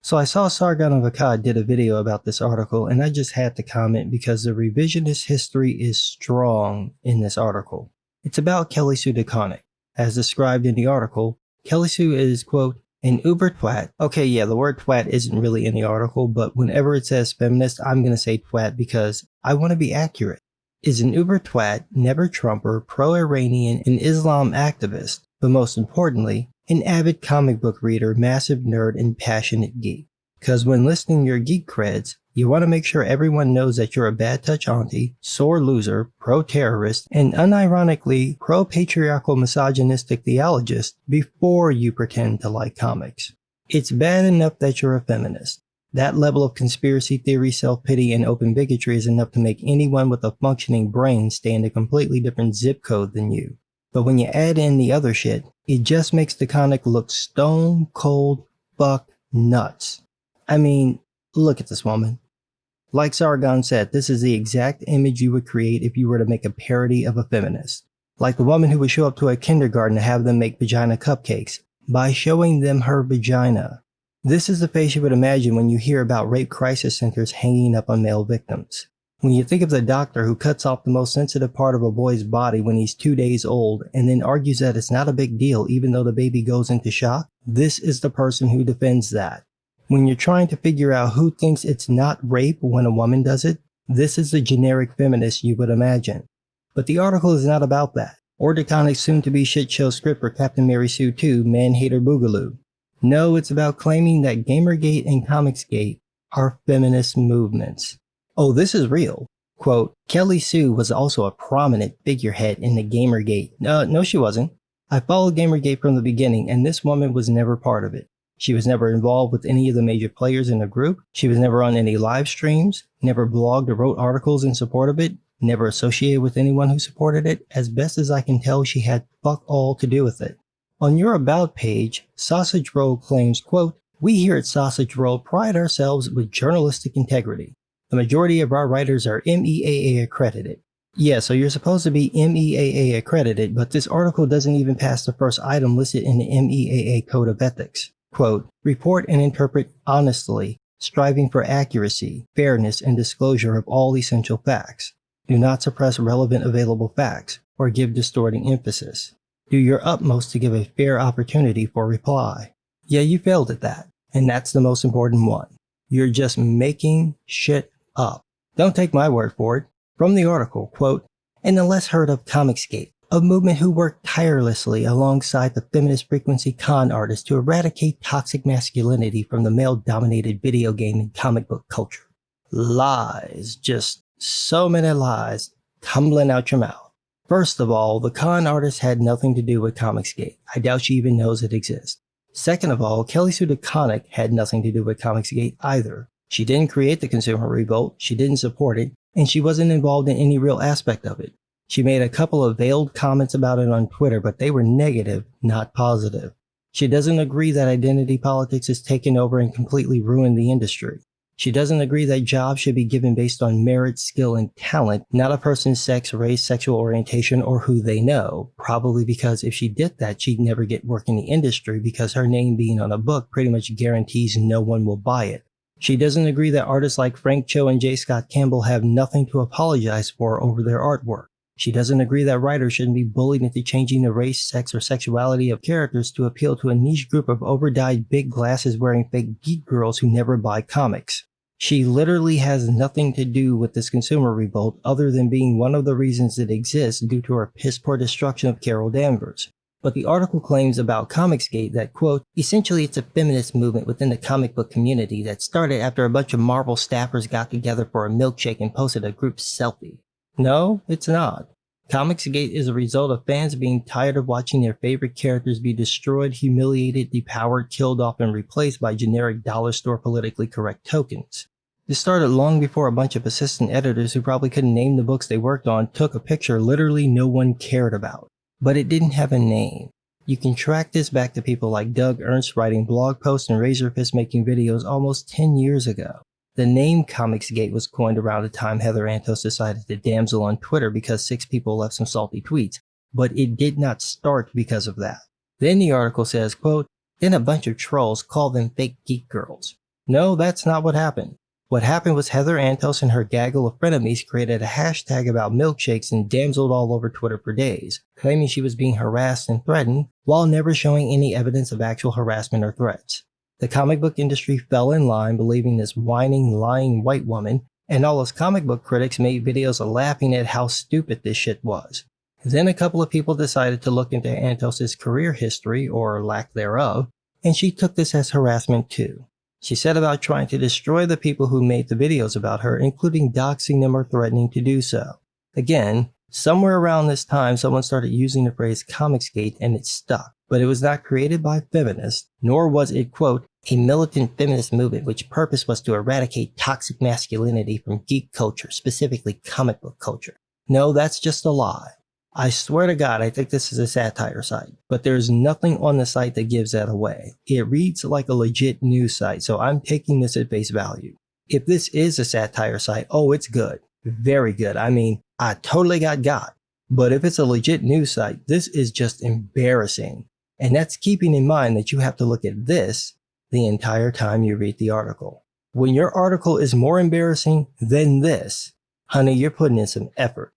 So I saw Sargon of Akkad did a video about this article, and I just had to comment because the revisionist history is strong in this article. It's about Kelly Sue DeConnick. As described in the article, Kelly Sue is, quote, an uber twat. Okay, yeah, the word twat isn't really in the article, but whenever it says feminist, I'm going to say twat because I want to be accurate. Is an uber twat, never Trumper, pro-Iranian, and Islam activist, but most importantly, an avid comic book reader, massive nerd, and passionate geek. Because when listing your geek creds, you want to make sure everyone knows that you're a bad touch auntie, sore loser, pro-terrorist, and unironically pro-patriarchal misogynistic theologist before you pretend to like comics. It's bad enough that you're a feminist. That level of conspiracy theory, self-pity, and open bigotry is enough to make anyone with a functioning brain stay in a completely different zip code than you. But when you add in the other shit, it just makes DeConnick look stone cold fuck nuts. I mean, look at this woman. Like Sargon said, this is the exact image you would create if you were to make a parody of a feminist. Like the woman who would show up to a kindergarten to have them make vagina cupcakes by showing them her vagina. This is the face you would imagine when you hear about rape crisis centers hanging up on male victims. When you think of the doctor who cuts off the most sensitive part of a boy's body when he's 2 days old and then argues that it's not a big deal even though the baby goes into shock, this is the person who defends that. When you're trying to figure out who thinks it's not rape when a woman does it, this is the generic feminist you would imagine. But the article is not about that, or DeConnick's soon-to-be shit-show script for Captain Mary Sue 2, Man-Hater Boogaloo. No, it's about claiming that Gamergate and Comicsgate are feminist movements. Oh, this is real. Quote, Kelly Sue was also a prominent figurehead in the Gamergate. No, she wasn't. I followed Gamergate from the beginning, and this woman was never part of it. She was never involved with any of the major players in the group. She was never on any live streams, never blogged or wrote articles in support of it, never associated with anyone who supported it. As best as I can tell, she had fuck all to do with it. On your About page, Sausage Roll claims, quote, we here at Sausage Roll pride ourselves with journalistic integrity. The majority of our writers are MEAA accredited. Yeah, so you're supposed to be MEAA accredited, but this article doesn't even pass the first item listed in the MEAA Code of Ethics. Quote, report and interpret honestly, striving for accuracy, fairness, and disclosure of all essential facts. Do not suppress relevant available facts or give distorting emphasis. Do your utmost to give a fair opportunity for reply. Yeah, you failed at that, and that's the most important one. You're just making shit up. Don't take my word for it. From the article, quote, in the less heard of Comicsgate, a movement who worked tirelessly alongside the feminist frequency con artists to eradicate toxic masculinity from the male-dominated video game and comic book culture. Lies, just so many lies tumbling out your mouth. First of all, the con artist had nothing to do with Comicsgate. I doubt she even knows it exists. Second of all, Kelly Sue DeConnick had nothing to do with Comicsgate either. She didn't create the consumer revolt, she didn't support it, and she wasn't involved in any real aspect of it. She made a couple of veiled comments about it on Twitter, but they were negative, not positive. She doesn't agree that identity politics has taken over and completely ruined the industry. She doesn't agree that jobs should be given based on merit, skill, and talent, not a person's sex, race, sexual orientation, or who they know. Probably because if she did that, she'd never get work in the industry because her name being on a book pretty much guarantees no one will buy it. She doesn't agree that artists like Frank Cho and J. Scott Campbell have nothing to apologize for over their artwork. She doesn't agree that writers shouldn't be bullied into changing the race, sex, or sexuality of characters to appeal to a niche group of overdyed big glasses wearing fake geek girls who never buy comics. She literally has nothing to do with this consumer revolt other than being one of the reasons it exists due to her piss-poor destruction of Carol Danvers. But the article claims about Comicsgate that, quote, essentially it's a feminist movement within the comic book community that started after a bunch of Marvel staffers got together for a milkshake and posted a group selfie. No, it's not. Comicsgate is a result of fans being tired of watching their favorite characters be destroyed, humiliated, depowered, killed off, and replaced by generic dollar store politically correct tokens. This started long before a bunch of assistant editors who probably couldn't name the books they worked on took a picture literally no one cared about. But it didn't have a name. You can track this back to people like Doug Ernst writing blog posts and Razorfist making videos almost 10 years ago. The name Comicsgate was coined around the time Heather Antos decided to damsel on Twitter because 6 people left some salty tweets, but it did not start because of that. Then the article says, quote, then a bunch of trolls call them fake geek girls. No, that's not what happened. What happened was Heather Antos and her gaggle of frenemies created a hashtag about milkshakes and damseled all over Twitter for days, claiming she was being harassed and threatened, while never showing any evidence of actual harassment or threats. The comic book industry fell in line believing this whining, lying white woman, and all us comic book critics made videos laughing at how stupid this shit was. Then a couple of people decided to look into Antos' career history, or lack thereof, and she took this as harassment too. She said about trying to destroy the people who made the videos about her, including doxing them or threatening to do so. Again, somewhere around this time someone started using the phrase Comicsgate and it stuck, but it was not created by feminists, nor was it, quote, a militant feminist movement which purpose was to eradicate toxic masculinity from geek culture, specifically comic book culture. No, that's just a lie. I swear to God, I think this is a satire site, but there's nothing on the site that gives that away. It reads like a legit news site, so I'm taking this at face value. If this is a satire site, oh, it's good. Very good. I mean, I totally got. But if it's a legit news site, this is just embarrassing. And that's keeping in mind that you have to look at this the entire time you read the article. When your article is more embarrassing than this, honey, you're putting in some effort.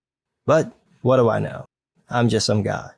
But what do I know? I'm just some guy.